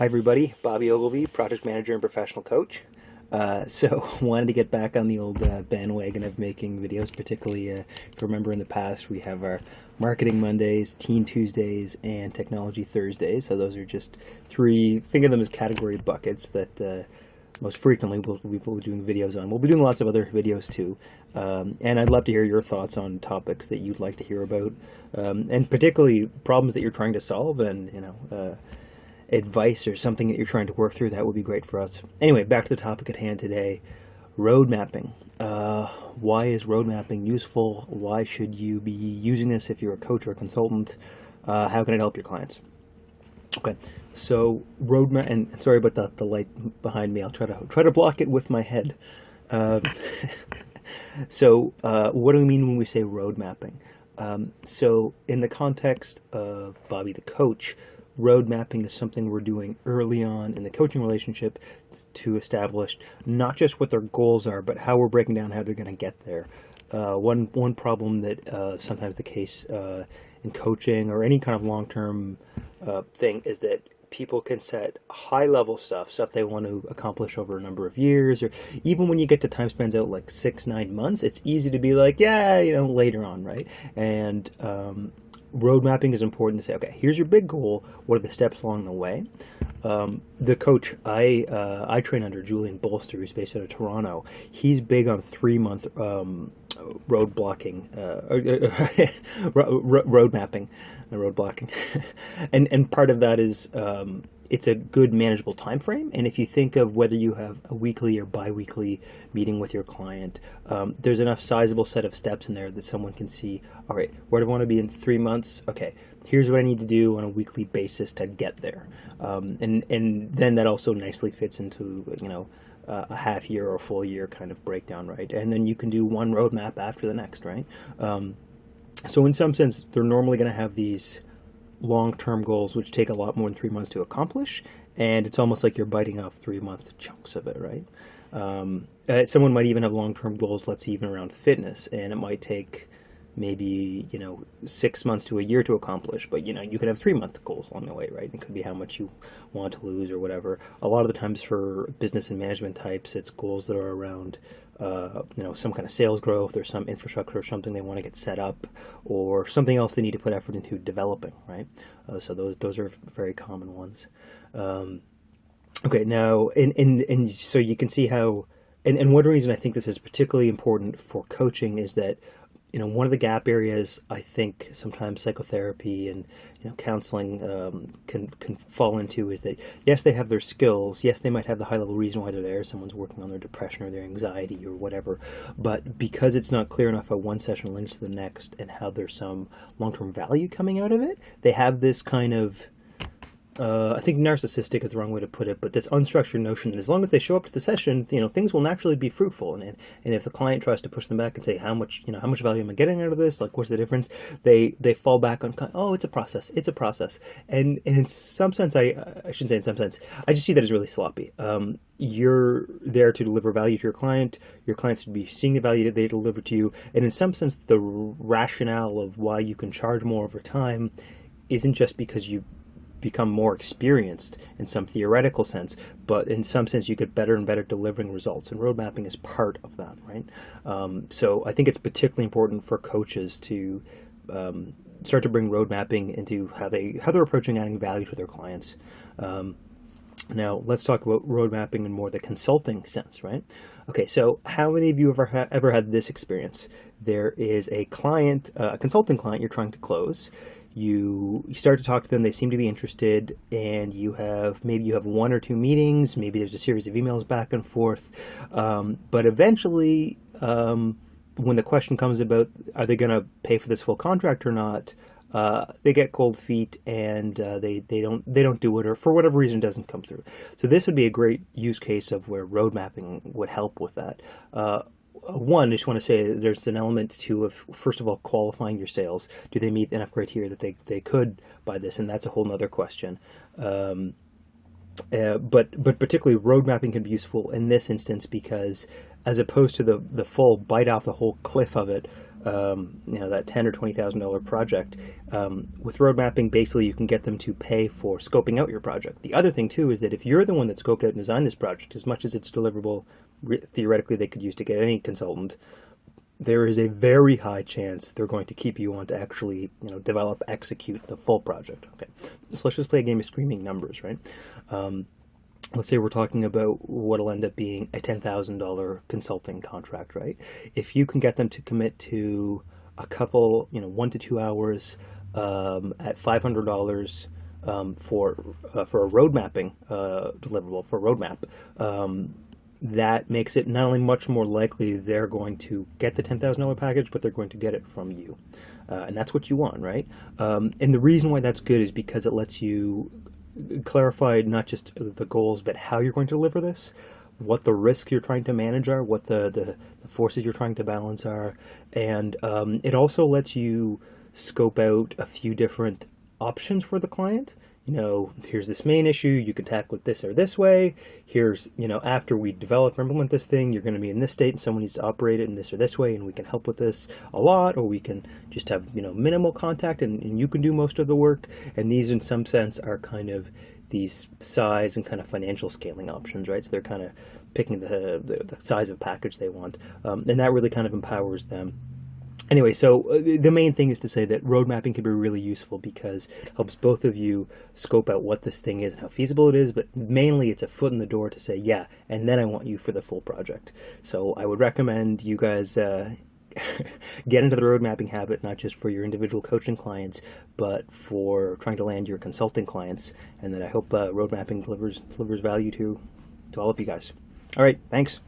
Hi, everybody. Bobby Ogilvy, project manager and professional coach. So, wanted to get back on the old bandwagon of making videos, particularly if you remember in the past, we have our Marketing Mondays, Team Tuesdays, and Technology Thursdays. So, those are just three, think of them as category buckets that most frequently we'll be doing videos on. We'll be doing lots of other videos too. And I'd love to hear your thoughts on topics that you'd like to hear about, and particularly problems that you're trying to solve and, advice or something that you're trying to work through. That would be great for us. Anyway, back to the topic at hand today, road mapping. Why is road mapping useful? Why should you be using this if you're a coach or a consultant? How can it help your clients? Okay, so roadmap, and sorry about the light behind me. I'll try to block it with my head. What do we mean when we say road mapping? So in the context of Bobby the coach, road mapping is something we're doing early on in the coaching relationship to establish not just what their goals are, but how we're breaking down how they're going to get there. One problem that sometimes the case in coaching or any kind of long-term thing is that people can set high-level stuff they want to accomplish over a number of years, or even when you get to time spans out like 6-9 months, it's easy to be like, later on, right? And road mapping is important to say, okay, here's your big goal. What are the steps along the way? The coach I train under, Julian Bolster, who's based out of Toronto, he's big on 3-month road blocking, road mapping, road blocking, and part of that is it's a good manageable time frame. And if you think of whether you have a weekly or bi-weekly meeting with your client, there's enough sizable set of steps in there that someone can see, all right, where do I want to be in 3 months? Okay, here's what I need to do on a weekly basis to get there. And then that also nicely fits into, a half year or a full year kind of breakdown, right? And then you can do one roadmap after the next, right? So in some sense, they're normally going to have these long-term goals which take a lot more than 3 months to accomplish, and it's almost like you're biting off 3-month chunks of it, right? Someone might even have long-term goals, let's say even around fitness, and it might take maybe 6 months to a year to accomplish, but you could have 3-month goals along the way, right? It could be how much you want to lose or whatever. A lot of the times for business and management types, it's goals that are around some kind of sales growth or some infrastructure or something they want to get set up, or something else they need to put effort into developing, right? So those are very common ones. Okay, now and so you can see how, and one reason I think this is particularly important for coaching is that one of the gap areas I think sometimes psychotherapy and counseling can fall into is that, yes, they have their skills, yes, they might have the high level reason why they're there, someone's working on their depression or their anxiety or whatever, but because it's not clear enough how one session links to the next and how there's some long-term value coming out of it, they have this kind of I think narcissistic is the wrong way to put it, but this unstructured notion that as long as they show up to the session, things will naturally be fruitful. And if the client tries to push them back and say, how much value am I getting out of this? Like, what's the difference? They fall back on, oh, it's a process. It's a process. And in some sense, I shouldn't say in some sense, I just see that as really sloppy. You're there to deliver value to your client. Your clients should be seeing the value that they deliver to you. And in some sense, the rationale of why you can charge more over time isn't just because you become more experienced in some theoretical sense, but in some sense you get better and better delivering results, and road mapping is part of that, right? So I think it's particularly important for coaches to start to bring road mapping into how they're approaching adding value to their clients. Now let's talk about road mapping in more the consulting sense, right? Okay, so how many of you have ever had this experience? There is a client, a consulting client you're trying to close. You start to talk to them, they seem to be interested, and maybe you have 1 or 2 meetings, maybe there's a series of emails back and forth, but eventually when the question comes about are they going to pay for this full contract or not, they get cold feet and they don't do it, or for whatever reason it doesn't come through. So this would be a great use case of where road mapping would help with that. One, I just want to say there's an element to of, first of all, qualifying your sales. Do they meet enough criteria that they could buy this? And that's a whole nother question. But particularly road mapping can be useful in this instance because as opposed to the full bite off the whole cliff of it, that $10,000 or $20,000 project. With road mapping, basically you can get them to pay for scoping out your project. The other thing too is that if you're the one that scoped out and designed this project, as much as it's deliverable, theoretically they could use to get any consultant, there is a very high chance they're going to keep you on to actually, develop, execute the full project. Okay, so let's just play a game of screaming numbers, right? Let's say we're talking about what'll end up being a $10,000 consulting contract, right? If you can get them to commit to a couple, 1 to 2 hours at $500 for a road mapping deliverable, for a roadmap, that makes it not only much more likely they're going to get the $10,000 package, but they're going to get it from you. And that's what you want, right? And the reason why that's good is because it lets you clarify not just the goals, but how you're going to deliver this, what the risks you're trying to manage are, what the forces you're trying to balance are. And it also lets you scope out a few different options for the client. Here's this main issue, you can tackle it this or this way. Here's, after we develop or implement this thing, you're going to be in this state and someone needs to operate it in this or this way, and we can help with this a lot, or we can just have, minimal contact and you can do most of the work. And these, in some sense, are kind of these size and kind of financial scaling options, right? So they're kind of picking the size of package they want. And that really kind of empowers them. Anyway, so the main thing is to say that road mapping can be really useful because it helps both of you scope out what this thing is and how feasible it is, but mainly it's a foot in the door to say, yeah, and then I want you for the full project. So I would recommend you guys get into the road mapping habit, not just for your individual coaching clients, but for trying to land your consulting clients. And then I hope road mapping delivers value to all of you guys. All right, thanks.